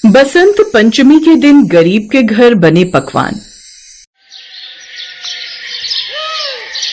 बसंत पंचमी के दिन गरीब के घर बने पकवान।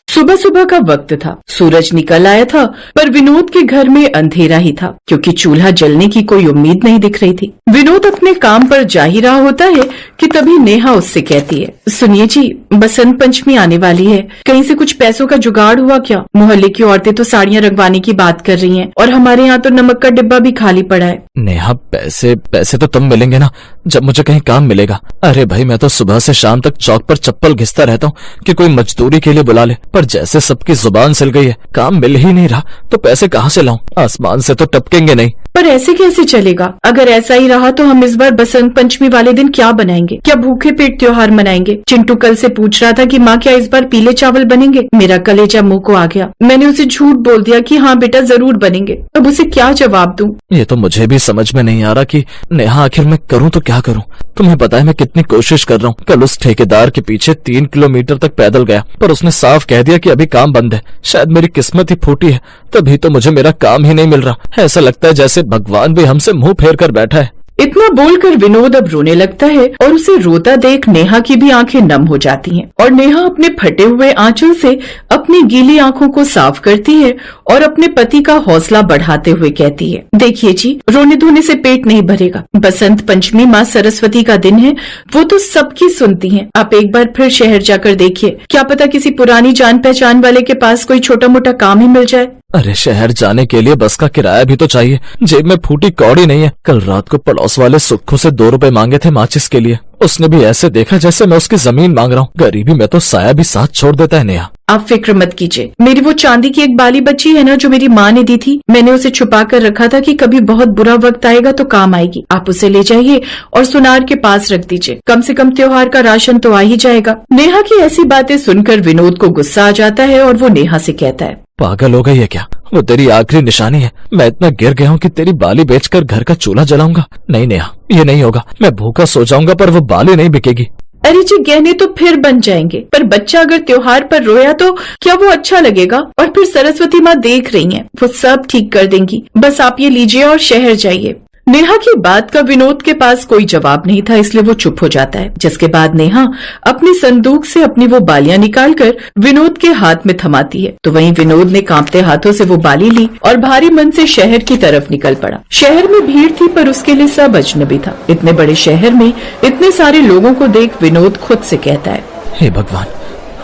सुबह सुबह का वक्त था, सूरज निकल आया था, पर विनोद के घर में अंधेरा ही था क्योंकि चूल्हा जलने की कोई उम्मीद नहीं दिख रही थी। विनोद अपने काम पर जा ही रहा होता है कि तभी नेहा उससे कहती है, सुनिए जी, बसंत पंचमी आने वाली है, कहीं से कुछ पैसों का जुगाड़ हुआ क्या? मोहल्ले की औरतें तो साड़ियाँ रखवाने की बात कर रही हैं और हमारे यहाँ तो नमक का डिब्बा भी खाली पड़ा है। नेहा, पैसे तो तब मिलेंगे ना जब मुझे कहीं काम मिलेगा। अरे भाई, मैं तो सुबह से शाम तक चौक पर चप्पल घिसता रहता हूँ कि कोई मजदूरी के लिए बुला ले, पर जैसे सबकी जुबान सिल गई है, काम मिल ही नहीं रहा, तो पैसे कहाँ से लाऊं? आसमान से तो टपकेंगे नहीं। पर ऐसे कैसे चलेगा? अगर ऐसा ही रहा तो हम इस बार बसंत पंचमी वाले दिन क्या बनाएंगे? क्या भूखे पेट त्योहार मनाएंगे? चिंटू कल से पूछ रहा था कि माँ क्या इस बार पीले चावल बनेंगे? मेरा कलेजा मुंह को आ गया। मैंने उसे झूठ बोल दिया कि हाँ बेटा जरूर बनेंगे। अब उसे क्या जवाब दूं? ये तो मुझे भी समझ में नहीं आ रहा कि नेहा आखिर मैं करूँ तो क्या करूँ। तुम्हें पता है मैं कितनी कोशिश कर रहा हूँ। कल उस ठेकेदार के पीछे 3 किलोमीटर तक पैदल गया, पर उसने साफ कह दिया कि अभी काम बंद है। शायद मेरी किस्मत ही फूटी है, तभी तो मुझे मेरा काम ही नहीं मिल रहा। ऐसा लगता है जैसे भगवान भी हमसे मुंह फेर कर बैठा है। इतना बोलकर विनोद अब रोने लगता है और उसे रोता देख नेहा की भी आंखें नम हो जाती हैं और नेहा अपने फटे हुए आंचल से अपनी गीली आंखों को साफ करती है और अपने पति का हौसला बढ़ाते हुए कहती है, देखिए जी, रोने धोने से पेट नहीं भरेगा। बसंत पंचमी माँ सरस्वती का दिन है, वो तो सबकी सुनती हैं। आप एक बार फिर शहर जाकर देखिए, क्या पता किसी पुरानी जान पहचान वाले के पास कोई छोटा मोटा काम ही मिल जाए। अरे शहर जाने के लिए बस का किराया भी तो चाहिए, जेब में फूटी कौड़ी नहीं है। कल रात को पड़ोस वाले सुक्खू से 2 रुपए मांगे थे माचिस के लिए, उसने भी ऐसे देखा जैसे मैं उसकी जमीन मांग रहा हूँ। गरीबी में तो साया भी साथ छोड़ देता है। नेहा, आप फिक्र मत कीजिए, मेरी वो चांदी की एक बाली बच्ची है ना जो मेरी माँ ने दी थी, मैंने उसे छुपा कर रखा था कि कभी बहुत बुरा वक्त आएगा तो काम आएगी। आप उसे ले जाइए और सुनार के पास रख दीजिए, कम से कम त्योहार का राशन तो आ ही जाएगा। नेहा की ऐसी बातें सुनकर विनोद को गुस्सा आ जाता है और वो नेहा से कहता है, पागल हो गई है क्या? वो तेरी आखिरी निशानी है। मैं इतना गिर गया हूँ कि तेरी बाली बेचकर घर का चूल्हा जलाऊंगा। नहीं नेहा, ये नहीं होगा। मैं भूखा सो जाऊंगा पर वो बाली नहीं बिकेगी। अरे जी, गहने तो फिर बन जाएंगे, पर बच्चा अगर त्योहार पर रोया तो क्या वो अच्छा लगेगा? और फिर सरस्वती माँ देख रही हैं, वो सब ठीक कर देंगी। बस आप ये लीजिए और शहर जाइए। नेहा की बात का विनोद के पास कोई जवाब नहीं था, इसलिए वो चुप हो जाता है। जिसके बाद नेहा अपनी संदूक से अपनी वो बालियां निकालकर विनोद के हाथ में थमाती है, तो वहीं विनोद ने कांपते हाथों से वो बाली ली और भारी मन से शहर की तरफ निकल पड़ा। शहर में भीड़ थी पर उसके लिए सब अजनबी था। इतने बड़े शहर में इतने सारे लोगों को देख विनोद खुद से कहता है, हे भगवान,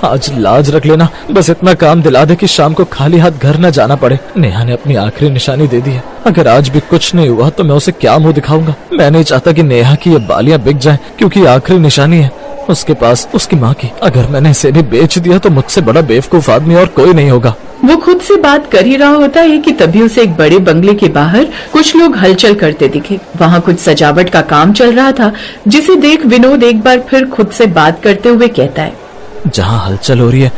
आज लाज रख लेना, बस इतना काम दिला दे कि शाम को खाली हाथ घर न जाना पड़े। नेहा ने अपनी आखिरी निशानी दे दी है, अगर आज भी कुछ नहीं हुआ तो मैं उसे क्या मुंह दिखाऊंगा। मैं नहीं चाहता कि नेहा की ये बालियां बिक जाएं, क्योंकि आखिरी निशानी है उसके पास, उसकी माँ की। अगर मैंने इसे भी बेच दिया तो मुझसे बड़ा बेवकूफ आदमी और कोई नहीं होगा। वो खुद से बात कर ही रहा होता है कि तभी उसे एक बड़े बंगले के बाहर कुछ लोग हलचल करते दिखे। वहाँ कुछ सजावट का काम चल रहा था, जिसे देख विनोद एक बार फिर खुद से बात करते हुए कहता है, जहाँ हलचल हो रही है,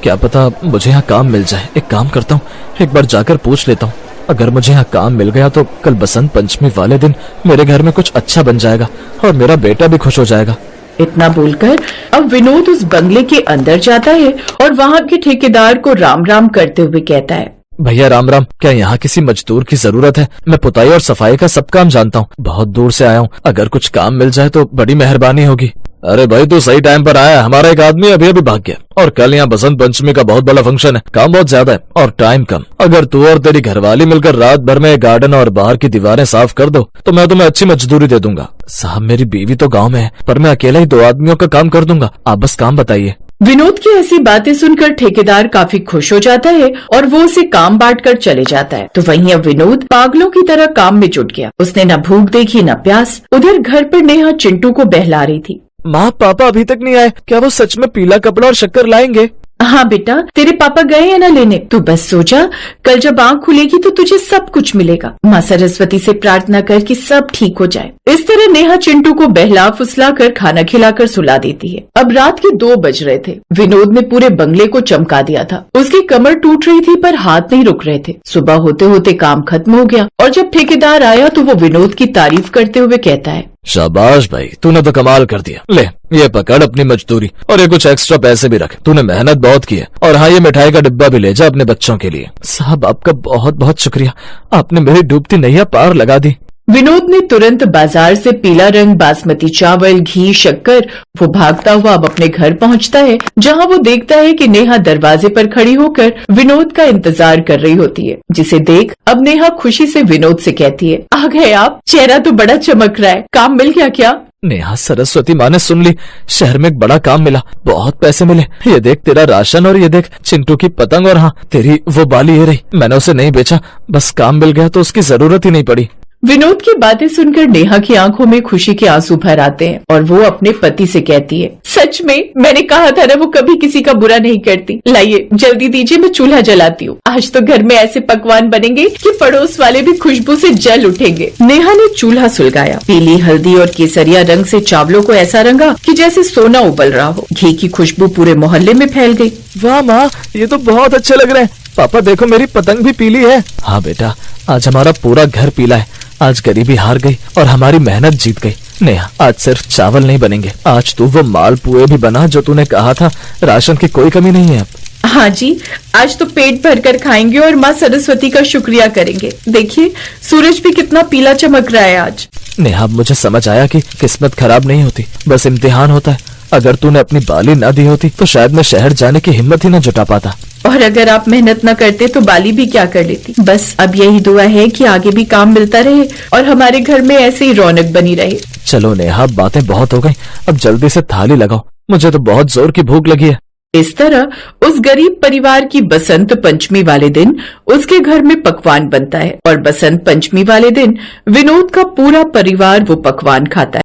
क्या पता मुझे यहाँ काम मिल जाए। एक काम करता हूँ, एक बार जाकर पूछ लेता हूँ। अगर मुझे यहाँ काम मिल गया तो कल बसंत पंचमी वाले दिन मेरे घर में कुछ अच्छा बन जाएगा और मेरा बेटा भी खुश हो जाएगा। इतना बोलकर अब विनोद उस बंगले के अंदर जाता है और वहाँ के ठेकेदार को राम राम करते हुए कहता है, भैया राम राम, क्या यहाँ किसी मजदूर की जरूरत है? मैं पुताई और सफाई का सब काम जानता हूँ, बहुत दूर से आया हूँ, अगर कुछ काम मिल जाए तो बड़ी मेहरबानी होगी। अरे भाई, तू सही टाइम पर आया। हमारा एक आदमी अभी अभी भाग गया और कल यहाँ बसंत पंचमी का बहुत बड़ा फंक्शन है। काम बहुत ज्यादा है और टाइम कम। अगर तू और तेरी घरवाली मिलकर रात भर में गार्डन और बाहर की दीवारें साफ कर दो तो मैं तुम्हें अच्छी मजदूरी दे दूंगा। साहब, मेरी बीवी तो गाँव में है, पर मैं अकेला ही 2 आदमियों का काम कर दूंगा। आप बस काम बताइए। विनोद की ऐसी बातें सुनकर ठेकेदार काफी खुश हो जाता है और वो उसे काम बांट कर चले जाता है। तो वहीं अब विनोद पागलों की तरह काम में जुट गया। उसने न भूख देखी न प्यास। उधर घर पर नेहा चिंटू को बहला रही थी। माँ, पापा अभी तक नहीं आए, क्या वो सच में पीला कपड़ा और शक्कर लाएंगे? हाँ बेटा, तेरे पापा गए हैं ना लेने, तू बस सो जा, कल जब आँख खुलेगी तो तुझे सब कुछ मिलेगा। माँ सरस्वती से प्रार्थना कर कि सब ठीक हो जाए। इस तरह नेहा चिंटू को बहला फुसला कर खाना खिलाकर सुला देती है। अब रात के 2 बज रहे थे। विनोद ने पूरे बंगले को चमका दिया था। उसकी कमर टूट रही थी पर हाथ नहीं रुक रहे थे। सुबह होते होते काम खत्म हो गया और जब ठेकेदार आया तो वो विनोद की तारीफ करते हुए कहता है, शाबाश भाई, तूने तो कमाल कर दिया। ले, ये पकड़ अपनी मजदूरी और ये कुछ एक्स्ट्रा पैसे भी रख, तूने मेहनत बहुत की है। और हाँ, ये मिठाई का डिब्बा भी ले जा अपने बच्चों के लिए। साहब, आपका बहुत बहुत शुक्रिया, आपने मेरी डूबती नैया पार लगा दी। विनोद ने तुरंत बाजार से पीला रंग, बासमती चावल, घी, शक्कर, वो भागता हुआ अब अपने घर पहुंचता है, जहां वो देखता है कि नेहा दरवाजे पर खड़ी होकर विनोद का इंतजार कर रही होती है। जिसे देख अब नेहा खुशी से विनोद से कहती है, आ गए आप, चेहरा तो बड़ा चमक रहा है, काम मिल गया क्या? नेहा, सरस्वती माँ ने सुन ली, शहर में एक बड़ा काम मिला, बहुत पैसे मिले। ये देख तेरा राशन और ये देख चिंटू की पतंग, और हाँ तेरी वो बाली ये रही, मैंने उसे नहीं बेचा, बस काम मिल गया तो उसकी जरूरत ही नहीं पड़ी। विनोद की बातें सुनकर नेहा की आंखों में खुशी के आंसू भर आते हैं और वो अपने पति से कहती है, सच में मैंने कहा था ना, वो कभी किसी का बुरा नहीं करती। लाइए जल्दी दीजिए, मैं चूल्हा जलाती हूँ। आज तो घर में ऐसे पकवान बनेंगे कि पड़ोस वाले भी खुशबू से जल उठेंगे। नेहा ने चूल्हा सुलगाया, पीली हल्दी और केसरिया रंग से चावलों को ऐसा रंगा कि जैसे सोना उबल रहा हो। घी की खुशबू पूरे मोहल्ले में फैल गई। वाह माँ, ये तो बहुत अच्छे लग रहे हैं। पापा देखो, मेरी पतंग भी पीली है। हाँ बेटा, आज हमारा पूरा घर पीला है। आज गरीबी हार गई और हमारी मेहनत जीत गई। नेहा, आज सिर्फ चावल नहीं बनेंगे, आज तू वो मालपुए भी बना जो तूने कहा था। राशन की कोई कमी नहीं है अब। हाँ जी, आज तो पेट भरकर खाएंगे और माँ सरस्वती का शुक्रिया करेंगे। देखिए सूरज भी कितना पीला चमक रहा है आज। नेहा, मुझे समझ आया कि किस्मत खराब नहीं होती, बस इम्तिहान होता है। अगर तूने अपनी बाली न दी होती तो शायद मैं शहर जाने की हिम्मत ही न जुटा पाता। और अगर आप मेहनत न करते तो बाली भी क्या कर लेती। बस अब यही दुआ है कि आगे भी काम मिलता रहे और हमारे घर में ऐसे ही रौनक बनी रहे। चलो नेहा, बातें बहुत हो गई, अब जल्दी से थाली लगाओ, मुझे तो बहुत जोर की भूख लगी है। इस तरह उस गरीब परिवार की बसंत पंचमी वाले दिन उसके घर में पकवान बनता है और बसंत पंचमी वाले दिन विनोद का पूरा परिवार वो पकवान खाता है।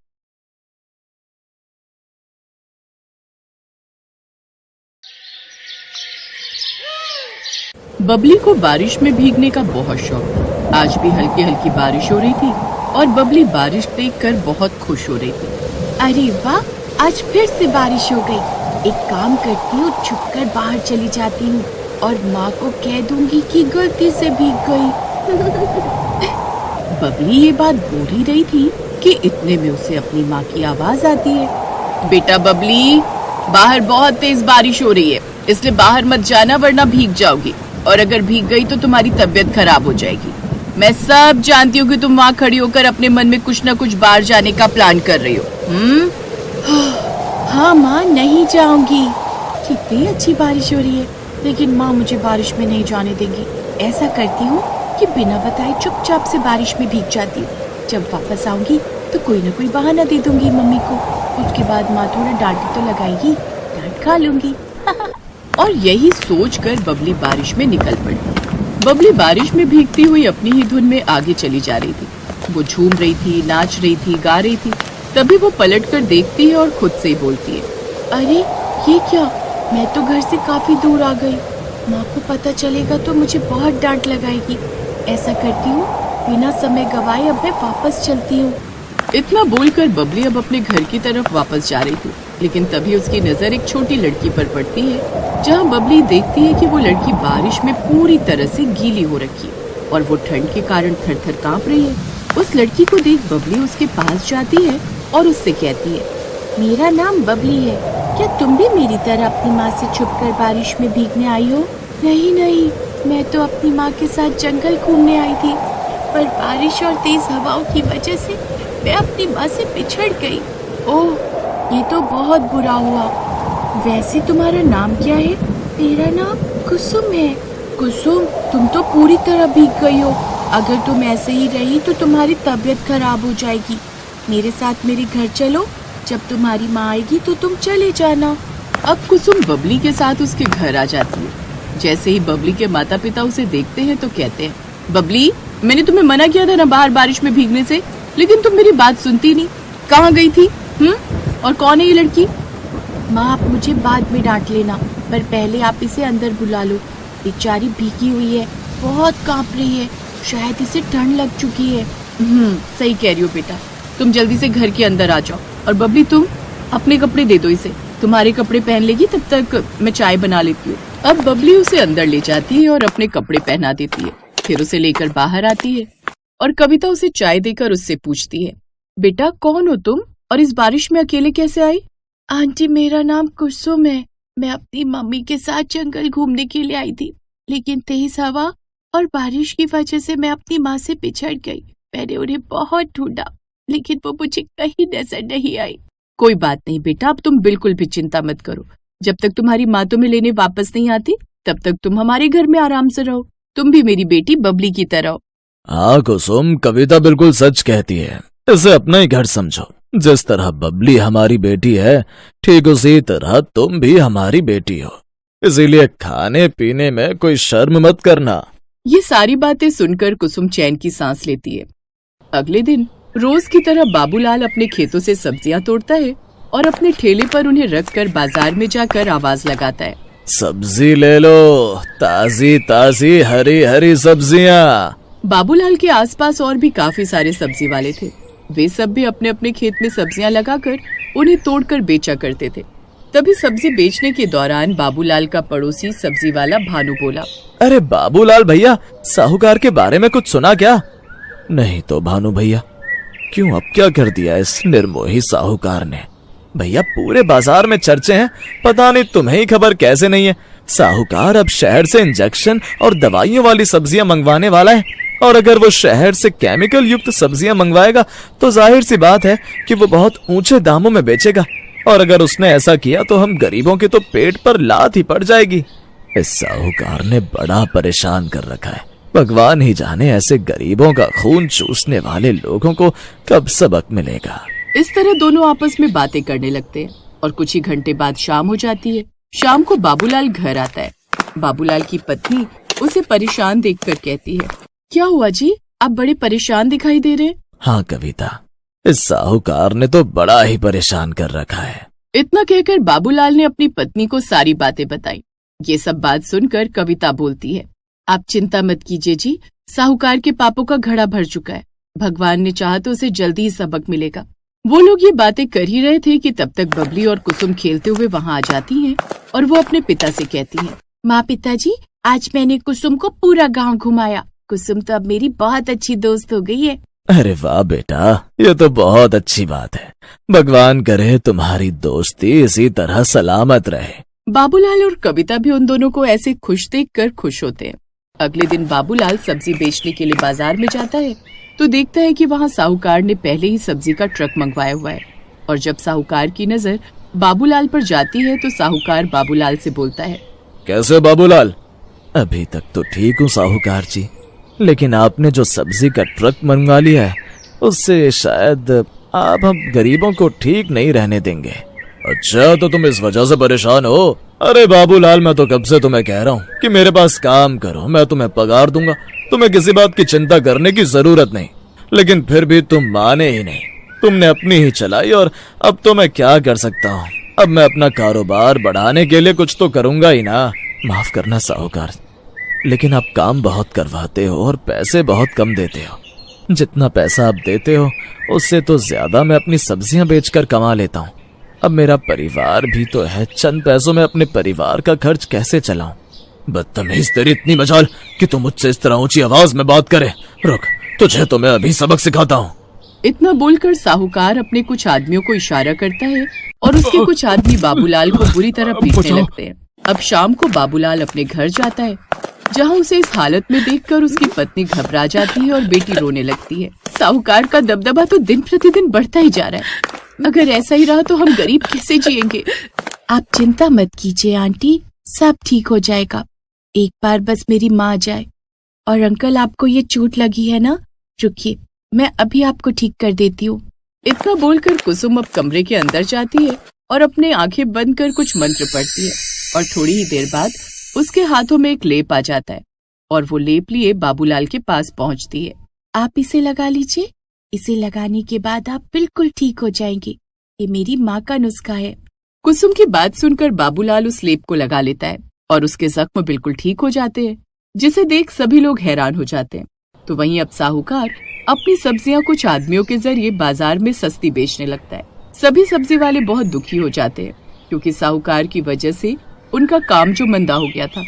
बबली को बारिश में भीगने का बहुत शौक था। आज भी हल्की हल्की बारिश हो रही थी और बबली बारिश देखकर बहुत खुश हो रही थी। अरे वाह, आज फिर से बारिश हो गई। एक काम करती हूँ, छुपकर बाहर चली जाती हूँ और माँ को कह दूंगी कि गलती से भीग गई। बबली ये बात बोल ही रही थी कि इतने में उसे अपनी माँ की आवाज आती है, बेटा बबली, बाहर बहुत तेज बारिश हो रही है, इसलिए बाहर मत जाना वरना भीग जाओगी, और अगर भीग गई तो तुम्हारी तबीयत खराब हो जाएगी। मैं सब जानती हूँ कि तुम वहाँ खड़ी होकर अपने मन में कुछ न कुछ बाहर जाने का प्लान कर रही हो। हाँ माँ, नहीं जाऊंगी। कितनी अच्छी बारिश हो रही है, लेकिन माँ मुझे बारिश में नहीं जाने देंगी। ऐसा करती हूँ कि बिना बताए चुपचाप से बारिश में भीग जाती हूँ। जब वापस आऊंगी तो कोई न कोई बहाना दे दूंगी मम्मी को। उसके बाद माँ थोड़ा डांट तो लगाएगी, डांट खा लूंगी। और यही सोचकर बबली बारिश में निकल पड़ी। बबली बारिश में भीगती हुई अपनी ही धुन में आगे चली जा रही थी। वो झूम रही थी, नाच रही थी, गा रही थी। तभी वो पलटकर देखती है और खुद से ही बोलती है, अरे ये क्या, मैं तो घर से काफी दूर आ गई। माँ को पता चलेगा तो मुझे बहुत डांट लगाएगी। ऐसा करती हूँ, बिना समय गवाए अब मैं वापस चलती हूँ। इतना बोलकर बबली अब अपने घर की तरफ वापस जा रही थी, लेकिन तभी उसकी नजर एक छोटी लड़की पर पड़ती है, जहाँ बबली देखती है कि वो लड़की बारिश में पूरी तरह से गीली हो रखी है और वो ठंड के कारण थर-थर कांप रही है। उस लड़की को देख बबली उसके पास जाती है और उससे कहती है, मेरा नाम बबली है, क्या तुम भी मेरी तरह अपनी माँ से छुपकर बारिश में भीगने आई हो? नहीं नहीं, मैं तो अपनी माँ के साथ जंगल घूमने आई थी, पर बारिश और तेज हवाओं की वजह से मैं अपनी माँ से बिछड़ गई। ओह, ये तो बहुत बुरा हुआ। वैसे तुम्हारा नाम क्या है? मेरा नाम कुसुम है। कुसुम, तुम तो पूरी तरह भीग गई हो। अगर तुम ऐसे ही रही तो तुम्हारी तबीयत खराब हो जाएगी। मेरे साथ मेरे घर चलो, जब तुम्हारी माँ आएगी तो तुम चले जाना। अब कुसुम बबली के साथ उसके घर आ जाती है। जैसे ही बबली के माता पिता उसे देखते हैं तो कहते हैं, बबली, मैंने तुम्हें मना किया था ना बाहर बारिश में भीगने से, लेकिन तुम मेरी बात सुनती नहीं। कहाँ गई थी? और कौन है ये लड़की? माँ, आप मुझे बाद में डांट लेना, पर पहले आप इसे अंदर बुला लो। बेचारी भीगी हुई है, बहुत कांप रही है, शायद इसे ठंड लग चुकी है। सही कह रही हो बेटा, तुम जल्दी से घर के अंदर आ जाओ। और बबली, तुम अपने कपड़े दे दो इसे, तुम्हारे कपड़े पहन लेगी, तब तक मैं चाय बना लेती हूँ। अब बबली उसे अंदर ले जाती है और अपने कपड़े पहना देती है। फिर उसे लेकर बाहर आती है और कविता उसे चाय देकर उससे पूछती है, बेटा कौन हो तुम और इस बारिश में अकेले कैसे आई? आंटी, मेरा नाम कुसुम है। मैं अपनी मम्मी के साथ जंगल घूमने के लिए आई थी, लेकिन तेज हवा और बारिश की वजह से मैं अपनी माँ से बिछड़ गई। मैंने उन्हें बहुत ढूंढा, लेकिन वो मुझे कहीं नजर नहीं आई। कोई बात नहीं बेटा, अब तुम बिल्कुल भी चिंता मत करो। जब तक तुम्हारी माँ तुम्हें लेने वापस नहीं आती तब तक तुम हमारे घर में आराम से रहो। तुम भी मेरी बेटी बबली की तरह हो। हाँ कुसुम, कविता बिल्कुल सच कहती है। इसे अपना ही घर समझो। जिस तरह बबली हमारी बेटी है, ठीक उसी तरह तुम भी हमारी बेटी हो। इसीलिए खाने पीने में कोई शर्म मत करना। ये सारी बातें सुनकर कुसुम चैन की सांस लेती है। अगले दिन रोज की तरह बाबूलाल अपने खेतों से सब्जियां तोड़ता है और अपने ठेले पर उन्हें रखकर बाजार में जाकर आवाज लगाता है, सब्जी ले लो, ताजी ताजी हरी हरी सब्जियां। बाबूलाल के आसपास और भी काफी सारे सब्जी वाले थे। वे सब भी अपने अपने खेत में सब्जियां लगाकर उन्हें तोड़कर बेचा करते थे। तभी सब्जी बेचने के दौरान बाबूलाल का पड़ोसी सब्जी वाला भानु बोला, अरे बाबूलाल भैया, साहूकार के बारे में कुछ सुना क्या? नहीं तो भानु भैया, क्यों अब क्या कर दिया इस निर्मोही साहूकार ने? भैया पूरे बाजार में चर्चे हैं, पता नहीं तुम्हें ही खबर कैसे नहीं है। साहूकार अब शहर से इंजेक्शन और दवाइयों वाली सब्जियां मंगवाने वाला है, और अगर वो शहर से केमिकल युक्त सब्जियां मंगवाएगा तो जाहिर सी बात है कि वो बहुत ऊंचे दामों में बेचेगा, और अगर उसने ऐसा किया तो हम गरीबों के तो पेट पर लात ही पड़ जाएगी। इस साहूकार ने बड़ा परेशान कर रखा है। भगवान ही जाने ऐसे गरीबों का खून चूसने वाले लोगों को कब सबक मिलेगा। इस तरह दोनों आपस में बातें करने लगते हैं और कुछ ही घंटे बाद शाम हो जाती है। शाम को बाबूलाल घर आता है। बाबूलाल की पत्नी उसे परेशान देखकर कहती है, क्या हुआ जी, आप बड़े परेशान दिखाई दे रहे हैं? हाँ कविता, इस साहूकार ने तो बड़ा ही परेशान कर रखा है। इतना कहकर बाबूलाल ने अपनी पत्नी को सारी बातें बताई। ये सब बात सुनकर कविता बोलती है, आप चिंता मत कीजिए जी, साहूकार के पापों का घड़ा भर चुका है। भगवान ने चाहा तो उसे जल्दी ही सबक मिलेगा। वो लोग ये बातें कर ही रहे थे कि तब तक बबली और कुसुम खेलते हुए वहाँ आ जाती हैं और वो अपने पिता से कहती हैं, माँ पिताजी, आज मैंने कुसुम को पूरा गांव घुमाया। कुसुम तो अब मेरी बहुत अच्छी दोस्त हो गई है। अरे वाह बेटा, ये तो बहुत अच्छी बात है। भगवान करे तुम्हारी दोस्ती इसी तरह सलामत रहे। बाबूलाल और कविता भी उन दोनों को ऐसे खुश देखकर खुश होते हैं। अगले दिन बाबूलाल सब्जी बेचने के लिए बाजार में जाता है तो देखता है कि वहाँ साहूकार ने पहले ही सब्जी का ट्रक मंगवाया हुआ है। और जब साहूकार की नजर बाबूलाल पर जाती है तो साहूकार बाबूलाल से बोलता है, कैसे बाबूलाल? अभी तक तो ठीक हूँ साहूकार जी, लेकिन आपने जो सब्जी का ट्रक मंगवा लिया है उससे शायद आप हम गरीबों को ठीक नहीं रहने देंगे। अच्छा, तो तुम इस वजह से परेशान हो? अरे बाबूलाल, मैं तो कब से तुम्हें कह रहा हूँ कि मेरे पास काम करो, मैं तुम्हें पगार दूंगा, तुम्हें किसी बात की चिंता करने की जरूरत नहीं। लेकिन फिर भी तुम माने ही नहीं, तुमने अपनी ही चलाई, और अब तो मैं क्या कर सकता हूँ? अब मैं अपना कारोबार बढ़ाने के लिए कुछ तो करूंगा ही ना। माफ करना साहूकार, लेकिन आप काम बहुत करवाते हो और पैसे बहुत कम देते हो। जितना पैसा आप देते हो उससे तो ज्यादा मैं अपनी सब्जियां बेचकर कमा लेता हूँ। अब मेरा परिवार भी तो है, चंद पैसों में अपने परिवार का खर्च कैसे चलाऊं? बदतमीज, तेरी इतनी मजाल कि तू मुझसे इस तरह ऊंची आवाज में बात करे। रुक, तुझे तो मैं अभी सबक सिखाता हूँ। इतना बोलकर साहूकार अपने कुछ आदमियों को इशारा करता है और उसके कुछ आदमी बाबूलाल को बुरी तरह पीटने लगते हैं। अब शाम को बाबूलाल अपने घर जाता है, जहाँ उसे इस हालत में देखकर उसकी पत्नी घबरा जाती है और बेटी रोने लगती है। साहूकार का दबदबा तो दिन प्रतिदिन बढ़ता ही जा रहा है। अगर ऐसा ही रहा तो हम गरीब कैसे जिएंगे? आप चिंता मत कीजिए आंटी, सब ठीक हो जाएगा। एक बार बस मेरी माँ जाए। और अंकल, आपको ये चोट लगी है ना? रुकिए, मैं अभी आपको ठीक कर देती हूँ। इतना बोलकर कुसुम अब कमरे के अंदर जाती है और अपने आंखें बंद कर कुछ मंत्र पढ़ती है और थोड़ी ही देर बाद उसके हाथों में एक लेप आ जाता है और वो लेप लिए बाबूलाल के पास पहुंचती है। आप इसे लगा लीजिए, इसे लगाने के बाद आप बिल्कुल ठीक हो जाएंगे। ये मेरी माँ का नुस्खा है। कुसुम की बात सुनकर बाबूलाल उस लेप को लगा लेता है और उसके जख्म बिल्कुल ठीक हो जाते हैं, जिसे देख सभी लोग हैरान हो जाते हैं। तो वहीं अब साहूकार अपनी सब्जियां कुछ आदमियों के जरिए बाजार में सस्ती बेचने लगता है। सभी सब्जी वाले बहुत दुखी हो जाते हैं क्योंकि साहूकार की वजह से उनका काम जो मंदा हो गया था।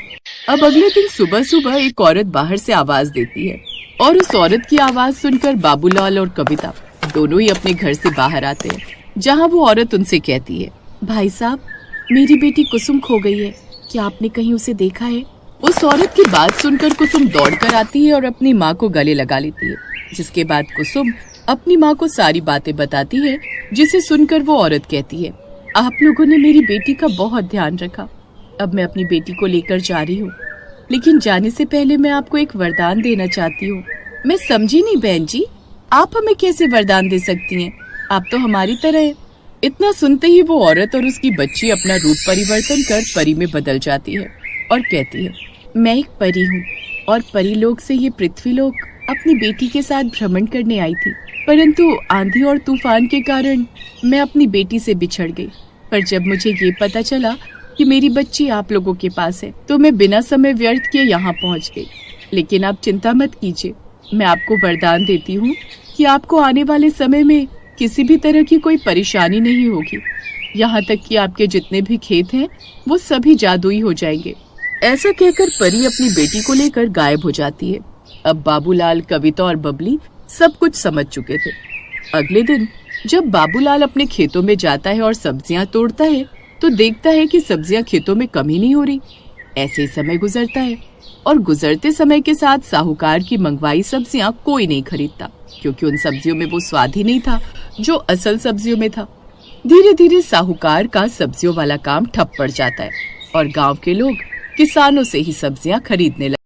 अब अगले दिन सुबह सुबह एक औरत बाहर से आवाज देती है और उस औरत की आवाज सुनकर बाबूलाल और कविता दोनों ही अपने घर से बाहर आते हैं, जहाँ वो औरत उनसे कहती है, भाई साहब, मेरी बेटी कुसुम खो गई है, क्या आपने कहीं उसे देखा है? उस औरत की बात सुनकर कुसुम दौड़कर आती है और अपनी माँ को गले लगा लेती है जिसके बाद कुसुम अपनी माँ को सारी बातें बताती है, जिसे सुनकर वो औरत कहती है, आप लोगों ने मेरी बेटी का बहुत ध्यान रखा। अब मैं अपनी बेटी को लेकर जा रही हूँ, लेकिन जाने से पहले मैं आपको एक वरदान देना चाहती हूँ। मैं समझी नहीं बहन जी, आप हमें कैसे वरदान दे सकती हैं? आप तो हमारी तरह हैं। इतना सुनते ही वो औरत और उसकी बच्ची अपना रूप परिवर्तन कर परी में बदल जाती है और कहती है, मैं एक परी हूँ और परी लोक से ये पृथ्वी लोक अपनी बेटी के साथ भ्रमण करने आई थी, परंतु आंधी और तूफान के कारण मैं अपनी बेटी से बिछड़ गई। पर जब मुझे ये पता चला कि मेरी बच्ची आप लोगों के पास है, तो मैं बिना समय व्यर्थ किए यहाँ पहुँच गई। लेकिन आप चिंता मत कीजिए, मैं आपको वरदान देती हूँ कि आपको आने वाले समय में किसी भी तरह की कोई परेशानी नहीं होगी। यहाँ तक कि आपके जितने भी खेत हैं वो सभी जादुई हो जाएंगे। ऐसा कहकर परी अपनी बेटी को लेकर गायब हो जाती है। अब बाबूलाल, कविता और बबली सब कुछ समझ चुके थे। अगले दिन जब बाबूलाल अपने खेतों में जाता है और सब्जियां तोड़ता है, तो देखता है कि सब्जियां खेतों में कम ही नहीं हो रही। ऐसे ही समय गुजरता है और गुजरते समय के साथ साहूकार की मंगवाई सब्जियां कोई नहीं खरीदता, क्योंकि उन सब्जियों में वो स्वाद ही नहीं था जो असल सब्जियों में था। धीरे धीरे साहूकार का सब्जियों वाला काम ठप पड़ जाता है और गांव के लोग किसानों से ही सब्जियां खरीदने लगते।